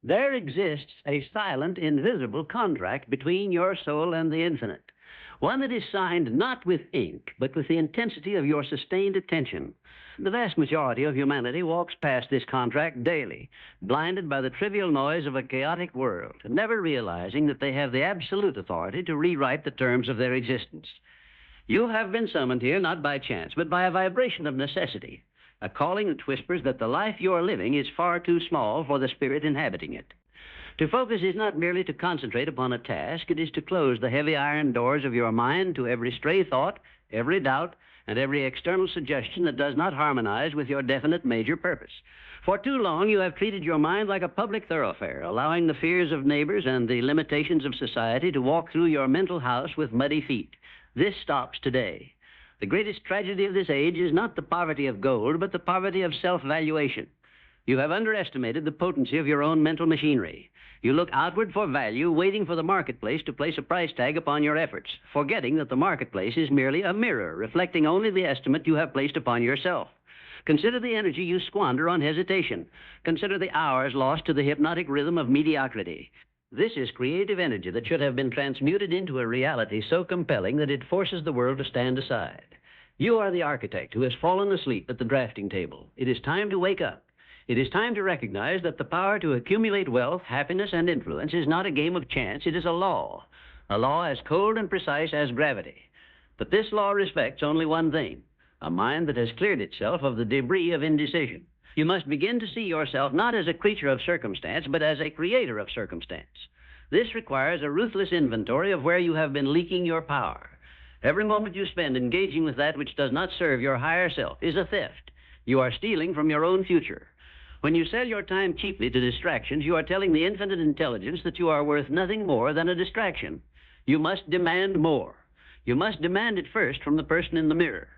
There exists a silent, invisible contract between your soul and the infinite, one that is signed not with ink, but with the intensity of your sustained attention. The vast majority of humanity walks past this contract daily, blinded by the trivial noise of a chaotic world, never realizing that they have the absolute authority to rewrite the terms of their existence. You have been summoned here not by chance, but by a vibration of necessity, a calling that whispers that the life you are living is far too small for the spirit inhabiting it. To focus is not merely to concentrate upon a task, it is to close the heavy iron doors of your mind to every stray thought, every doubt, and every external suggestion that does not harmonize with your definite major purpose. For too long, you have treated your mind like a public thoroughfare, allowing the fears of neighbors and the limitations of society to walk through your mental house with muddy feet. This stops today. The greatest tragedy of this age is not the poverty of gold, but the poverty of self-valuation. You have underestimated the potency of your own mental machinery. You look outward for value, waiting for the marketplace to place a price tag upon your efforts, forgetting that the marketplace is merely a mirror, reflecting only the estimate you have placed upon yourself. Consider the energy you squander on hesitation. Consider the hours lost to the hypnotic rhythm of mediocrity. This is creative energy that should have been transmuted into a reality so compelling that it forces the world to stand aside. You are the architect who has fallen asleep at the drafting table. It is time to wake up. It is time to recognize that the power to accumulate wealth, happiness, and influence is not a game of chance. It is a law as cold and precise as gravity. But this law respects only one thing, a mind that has cleared itself of the debris of indecision. You must begin to see yourself not as a creature of circumstance, but as a creator of circumstance. This requires a ruthless inventory of where you have been leaking your power. Every moment you spend engaging with that which does not serve your higher self is a theft. You are stealing from your own future. When you sell your time cheaply to distractions, you are telling the infinite intelligence that you are worth nothing more than a distraction. You must demand more. You must demand it first from the person in the mirror.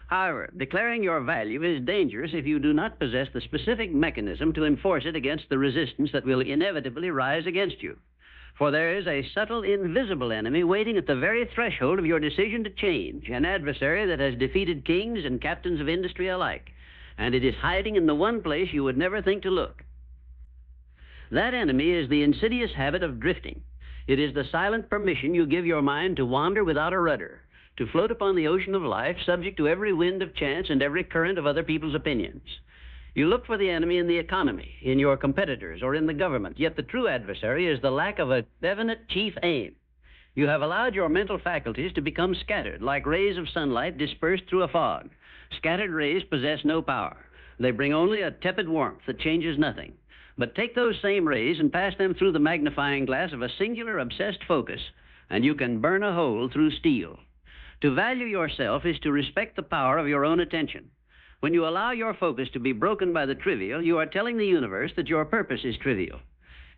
However, declaring your value is dangerous if you do not possess the specific mechanism to enforce it against the resistance that will inevitably rise against you. For there is a subtle, invisible enemy waiting at the very threshold of your decision to change, an adversary that has defeated kings and captains of industry alike. And it is hiding in the one place you would never think to look. That enemy is the insidious habit of drifting. It is the silent permission you give your mind to wander without a rudder, to float upon the ocean of life, subject to every wind of chance and every current of other people's opinions. You look for the enemy in the economy, in your competitors, or in the government, yet the true adversary is the lack of a definite chief aim. You have allowed your mental faculties to become scattered, like rays of sunlight dispersed through a fog. Scattered rays possess no power. They bring only a tepid warmth that changes nothing. But take those same rays and pass them through the magnifying glass of a singular obsessed focus, and you can burn a hole through steel. To value yourself is to respect the power of your own attention. When you allow your focus to be broken by the trivial, you are telling the universe that your purpose is trivial.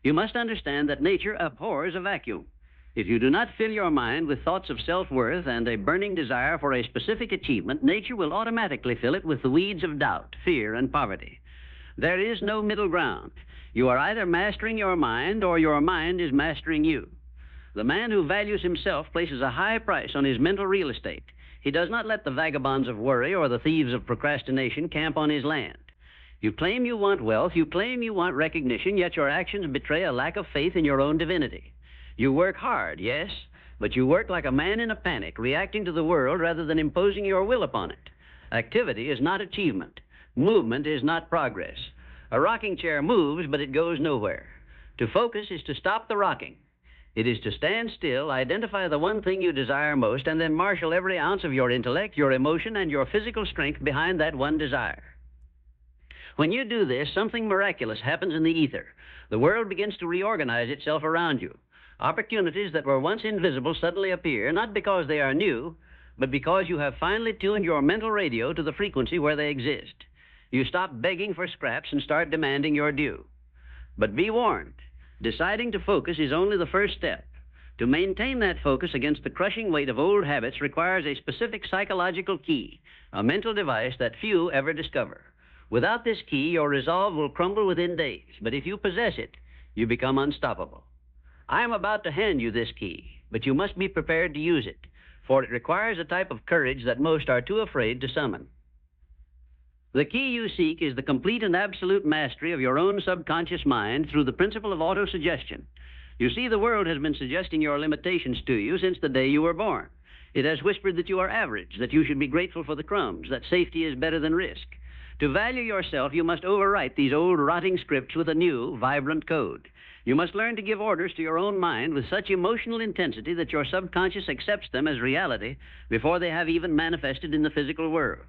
You must understand that nature abhors a vacuum. If you do not fill your mind with thoughts of self-worth and a burning desire for a specific achievement, nature will automatically fill it with the weeds of doubt, fear, and poverty. There is no middle ground. You are either mastering your mind or your mind is mastering you. The man who values himself places a high price on his mental real estate. He does not let the vagabonds of worry or the thieves of procrastination camp on his land. You claim you want wealth, you claim you want recognition, yet your actions betray a lack of faith in your own divinity. You work hard, yes, but you work like a man in a panic, reacting to the world rather than imposing your will upon it. Activity is not achievement. Movement is not progress. A rocking chair moves, but it goes nowhere. To focus is to stop the rocking. It is to stand still, identify the one thing you desire most, and then marshal every ounce of your intellect, your emotion, and your physical strength behind that one desire. When you do this, something miraculous happens in the ether. The world begins to reorganize itself around you. Opportunities that were once invisible suddenly appear, not because they are new, but because you have finally tuned your mental radio to the frequency where they exist. You stop begging for scraps and start demanding your due. But be warned, deciding to focus is only the first step. To maintain that focus against the crushing weight of old habits requires a specific psychological key, a mental device that few ever discover. Without this key, your resolve will crumble within days, but if you possess it, you become unstoppable. I am about to hand you this key, but you must be prepared to use it, for it requires a type of courage that most are too afraid to summon. The key you seek is the complete and absolute mastery of your own subconscious mind through the principle of autosuggestion. You see, the world has been suggesting your limitations to you since the day you were born. It has whispered that you are average, that you should be grateful for the crumbs, that safety is better than risk. To value yourself, you must overwrite these old rotting scripts with a new, vibrant code. You must learn to give orders to your own mind with such emotional intensity that your subconscious accepts them as reality before they have even manifested in the physical world.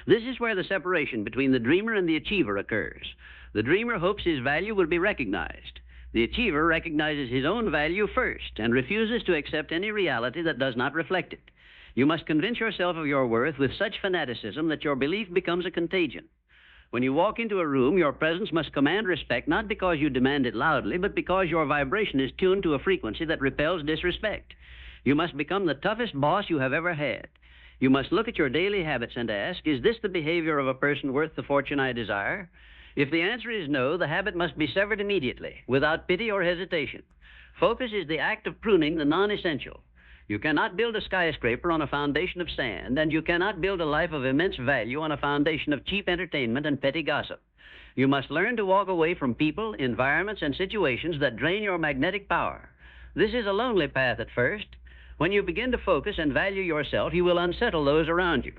This is where the separation between the dreamer and the achiever occurs. The dreamer hopes his value will be recognized. The achiever recognizes his own value first and refuses to accept any reality that does not reflect it. You must convince yourself of your worth with such fanaticism that your belief becomes a contagion. When you walk into a room, your presence must command respect not because you demand it loudly, but because your vibration is tuned to a frequency that repels disrespect. You must become the toughest boss you have ever had. You must look at your daily habits and ask, is this the behavior of a person worth the fortune I desire? If the answer is no, the habit must be severed immediately, without pity or hesitation. Focus is the act of pruning the non-essential. You cannot build a skyscraper on a foundation of sand, and you cannot build a life of immense value on a foundation of cheap entertainment and petty gossip. You must learn to walk away from people, environments, and situations that drain your magnetic power. This is a lonely path at first. When you begin to focus and value yourself, you will unsettle those around you.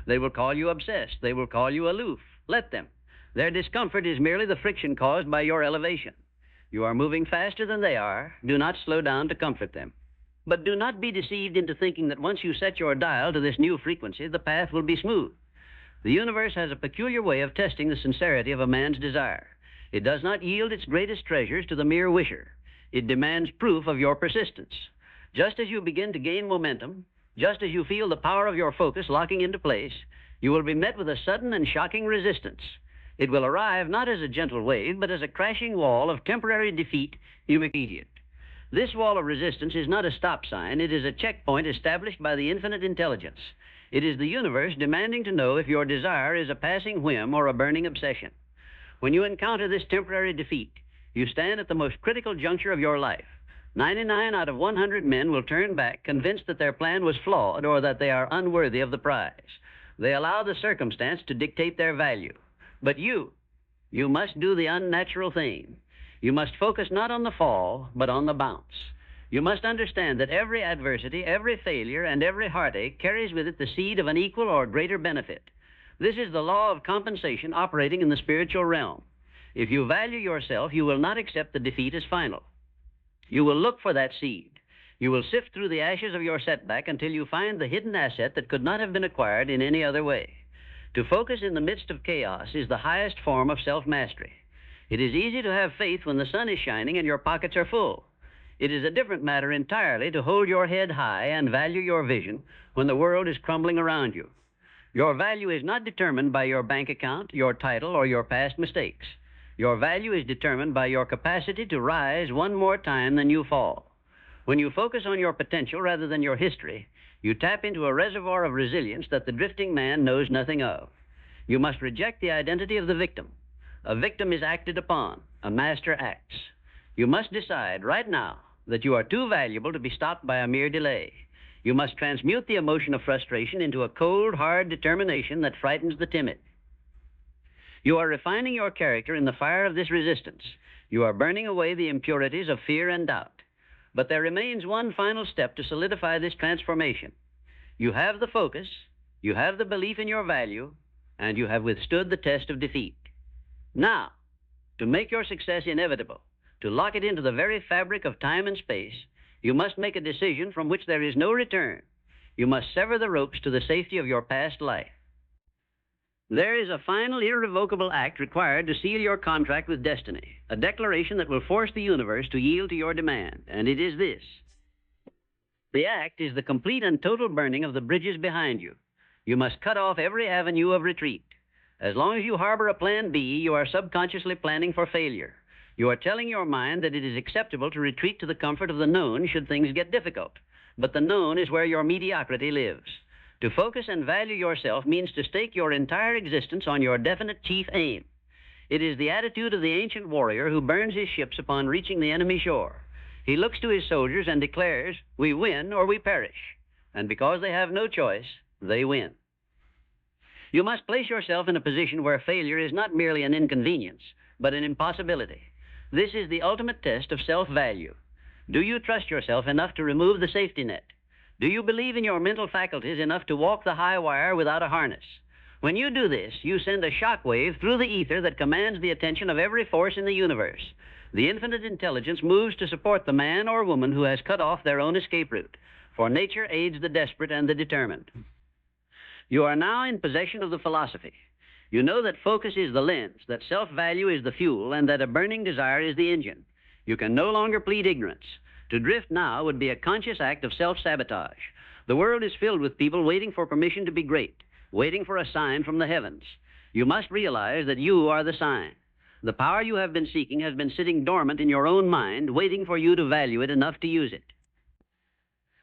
They will call you obsessed. They will call you aloof. Let them. Their discomfort is merely the friction caused by your elevation. You are moving faster than they are. Do not slow down to comfort them. But do not be deceived into thinking that once you set your dial to this new frequency, the path will be smooth. The universe has a peculiar way of testing the sincerity of a man's desire. It does not yield its greatest treasures to the mere wisher. It demands proof of your persistence. Just as you begin to gain momentum, just as you feel the power of your focus locking into place, you will be met with a sudden and shocking resistance. It will arrive not as a gentle wave, but as a crashing wall of temporary defeat immediate. This wall of resistance is not a stop sign. It is a checkpoint established by the infinite intelligence. It is the universe demanding to know if your desire is a passing whim or a burning obsession. When you encounter this temporary defeat, you stand at the most critical juncture of your life. 99 out of 100 men will turn back convinced that their plan was flawed or that they are unworthy of the prize. They allow the circumstance to dictate their value. But you must do the unnatural thing. You must focus not on the fall, but on the bounce. You must understand that every adversity, every failure, and every heartache carries with it the seed of an equal or greater benefit. This is the law of compensation operating in the spiritual realm. If you value yourself, you will not accept the defeat as final. You will look for that seed. You will sift through the ashes of your setback until you find the hidden asset that could not have been acquired in any other way. To focus in the midst of chaos is the highest form of self-mastery. It is easy to have faith when the sun is shining and your pockets are full. It is a different matter entirely to hold your head high and value your vision when the world is crumbling around you. Your value is not determined by your bank account, your title, or your past mistakes. Your value is determined by your capacity to rise one more time than you fall. When you focus on your potential rather than your history, you tap into a reservoir of resilience that the drifting man knows nothing of. You must reject the identity of the victim. A victim is acted upon. A master acts. You must decide right now that you are too valuable to be stopped by a mere delay. You must transmute the emotion of frustration into a cold, hard determination that frightens the timid. You are refining your character in the fire of this resistance. You are burning away the impurities of fear and doubt. But there remains one final step to solidify this transformation. You have the focus, you have the belief in your value, and you have withstood the test of defeat. Now, to make your success inevitable, to lock it into the very fabric of time and space, you must make a decision from which there is no return. You must sever the ropes to the safety of your past life. There is a final irrevocable act required to seal your contract with destiny, a declaration that will force the universe to yield to your demand, and it is this. The act is the complete and total burning of the bridges behind you. You must cut off every avenue of retreat. As long as you harbor a plan B, you are subconsciously planning for failure. You are telling your mind that it is acceptable to retreat to the comfort of the known should things get difficult. But the known is where your mediocrity lives. To focus and value yourself means to stake your entire existence on your definite chief aim. It is the attitude of the ancient warrior who burns his ships upon reaching the enemy shore. He looks to his soldiers and declares, "We win or we perish." And because they have no choice, they win. You must place yourself in a position where failure is not merely an inconvenience, but an impossibility. This is the ultimate test of self-value. Do you trust yourself enough to remove the safety net? Do you believe in your mental faculties enough to walk the high wire without a harness? When you do this, you send a shock wave through the ether that commands the attention of every force in the universe. The infinite intelligence moves to support the man or woman who has cut off their own escape route, for nature aids the desperate and the determined. You are now in possession of the philosophy. You know that focus is the lens, that self-value is the fuel, and that a burning desire is the engine. You can no longer plead ignorance. To drift now would be a conscious act of self-sabotage. The world is filled with people waiting for permission to be great, waiting for a sign from the heavens. You must realize that you are the sign. The power you have been seeking has been sitting dormant in your own mind, waiting for you to value it enough to use it.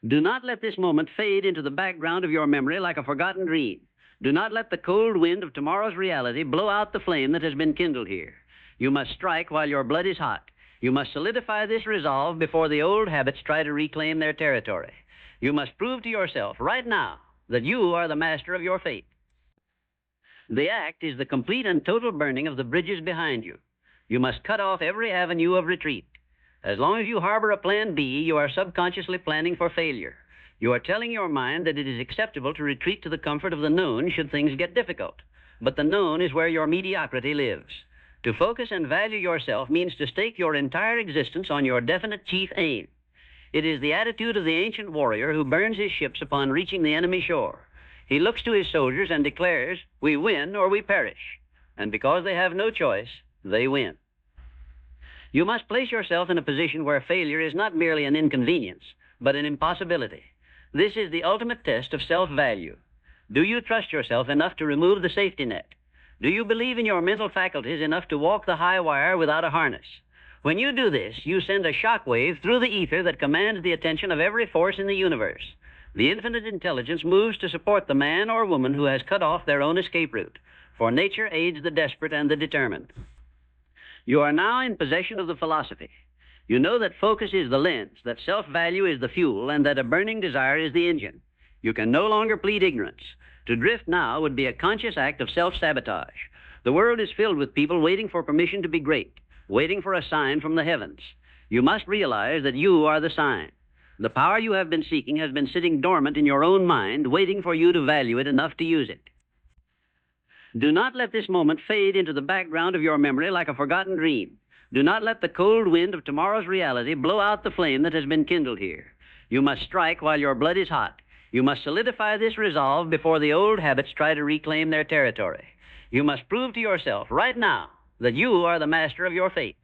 Do not let this moment fade into the background of your memory like a forgotten dream. Do not let the cold wind of tomorrow's reality blow out the flame that has been kindled here. You must strike while your blood is hot. You must solidify this resolve before the old habits try to reclaim their territory. You must prove to yourself right now that you are the master of your fate. The act is the complete and total burning of the bridges behind you. You must cut off every avenue of retreat. As long as you harbor a plan B, you are subconsciously planning for failure. You are telling your mind that it is acceptable to retreat to the comfort of the known should things get difficult. But the known is where your mediocrity lives. To focus and value yourself means to stake your entire existence on your definite chief aim. It is the attitude of the ancient warrior who burns his ships upon reaching the enemy shore. He looks to his soldiers and declares, "We win or we perish." And because they have no choice, they win. You must place yourself in a position where failure is not merely an inconvenience, but an impossibility. This is the ultimate test of self-value. Do you trust yourself enough to remove the safety net? Do you believe in your mental faculties enough to walk the high wire without a harness? When you do this, you send a shock wave through the ether that commands the attention of every force in the universe. The infinite intelligence moves to support the man or woman who has cut off their own escape route, for nature aids the desperate and the determined. You are now in possession of the philosophy. You know that focus is the lens, that self-value is the fuel, and that a burning desire is the engine. You can no longer plead ignorance. To drift now would be a conscious act of self-sabotage. The world is filled with people waiting for permission to be great, waiting for a sign from the heavens. You must realize that you are the sign. The power you have been seeking has been sitting dormant in your own mind, waiting for you to value it enough to use it. Do not let this moment fade into the background of your memory like a forgotten dream. Do not let the cold wind of tomorrow's reality blow out the flame that has been kindled here. You must strike while your blood is hot. You must solidify this resolve before the old habits try to reclaim their territory. You must prove to yourself right now that you are the master of your fate.